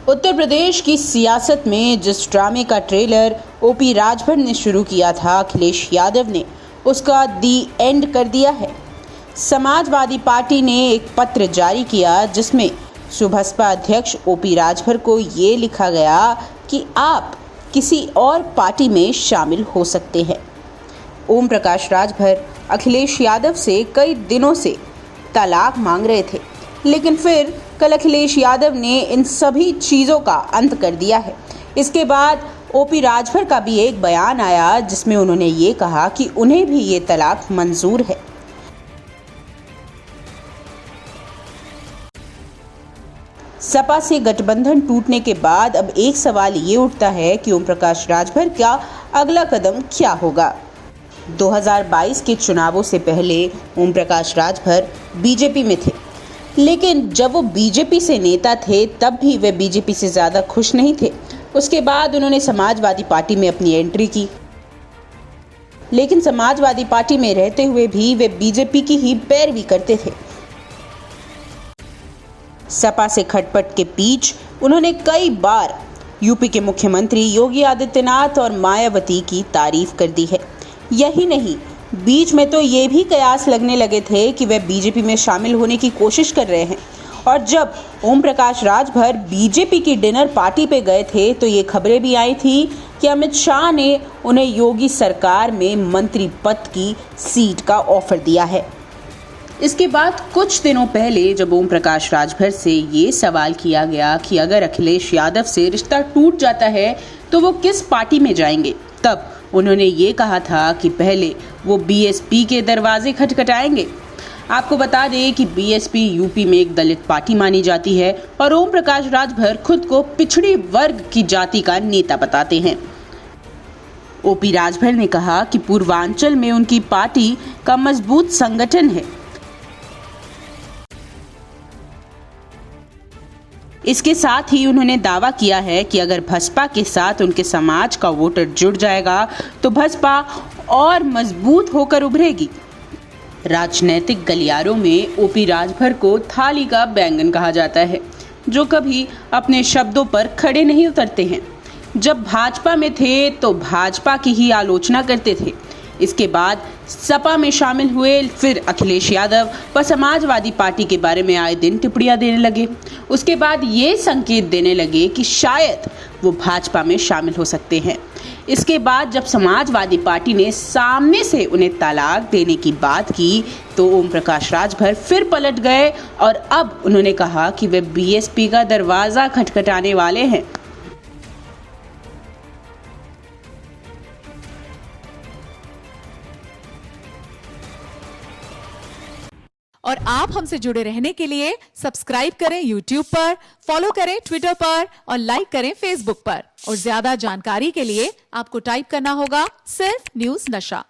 उत्तर प्रदेश की सियासत में जिस ड्रामे का ट्रेलर ओपी राजभर ने शुरू किया था, अखिलेश यादव ने उसका दी एंड कर दिया है। समाजवादी पार्टी ने एक पत्र जारी किया जिसमें सुबसपा अध्यक्ष ओपी राजभर को ये लिखा गया कि आप किसी और पार्टी में शामिल हो सकते हैं। ओम प्रकाश राजभर अखिलेश यादव से कई दिनों से तलाक मांग रहे थे, लेकिन फिर कल अखिलेश यादव ने इन सभी चीज़ों का अंत कर दिया है। इसके बाद ओपी राजभर का भी एक बयान आया जिसमें उन्होंने ये कहा कि उन्हें भी ये तलाक मंजूर है। सपा से गठबंधन टूटने के बाद अब एक सवाल ये उठता है कि ओम प्रकाश राजभर का अगला कदम क्या होगा। 2022 के चुनावों से पहले ओम प्रकाश राजभर बीजेपी में थे, लेकिन जब वो बीजेपी से नेता थे तब भी वे बीजेपी से ज़्यादा खुश नहीं थे। उसके बाद उन्होंने समाजवादी पार्टी में अपनी एंट्री की, लेकिन समाजवादी पार्टी में रहते हुए भी वे बीजेपी की ही पैरवी करते थे। सपा से खटपट के बीच उन्होंने कई बार यूपी के मुख्यमंत्री योगी आदित्यनाथ और मायावती की तारीफ कर दी है। यही नहीं, बीच में तो ये भी कयास लगने लगे थे कि वे बीजेपी में शामिल होने की कोशिश कर रहे हैं। और जब ओम प्रकाश राजभर बीजेपी की डिनर पार्टी पे गए थे तो ये खबरें भी आई थी कि अमित शाह ने उन्हें योगी सरकार में मंत्री पद की सीट का ऑफर दिया है। इसके बाद कुछ दिनों पहले जब ओम प्रकाश राजभर से ये सवाल किया गया कि अगर अखिलेश यादव से रिश्ता टूट जाता है तो वो किस पार्टी में जाएंगे, तब उन्होंने ये कहा था कि पहले वो बीएसपी के दरवाजे खटखटाएंगे। आपको बता दें कि बीएसपी यूपी में एक दलित पार्टी मानी जाती है और ओम प्रकाश राजभर खुद को पिछड़ी वर्ग की जाति का नेता बताते हैं। ओपी राजभर ने कहा कि पूर्वांचल में उनकी पार्टी का मजबूत संगठन है। इसके साथ ही उन्होंने दावा किया है कि अगर बसपा के साथ उनके समाज का वोटर जुड़ जाएगा तो बसपा और मजबूत होकर उभरेगी। राजनीतिक गलियारों में ओपी राजभर को थाली का बैंगन कहा जाता है, जो कभी अपने शब्दों पर खड़े नहीं उतरते हैं। जब भाजपा में थे तो भाजपा की ही आलोचना करते थे। इसके बाद सपा में शामिल हुए, फिर अखिलेश यादव व समाजवादी पार्टी के बारे में आए दिन टिप्पणियां देने लगे। उसके बाद ये संकेत देने लगे कि शायद वो भाजपा में शामिल हो सकते हैं। इसके बाद जब समाजवादी पार्टी ने सामने से उन्हें तलाक देने की बात की तो ओम प्रकाश राजभर फिर पलट गए और अब उन्होंने कहा कि वे बीएसपी का दरवाज़ा खटखटाने वाले हैं। और आप हमसे जुड़े रहने के लिए सब्सक्राइब करें YouTube पर, फॉलो करें Twitter पर और लाइक करें Facebook पर। और ज्यादा जानकारी के लिए आपको टाइप करना होगा सिर्फ न्यूज़ नशा।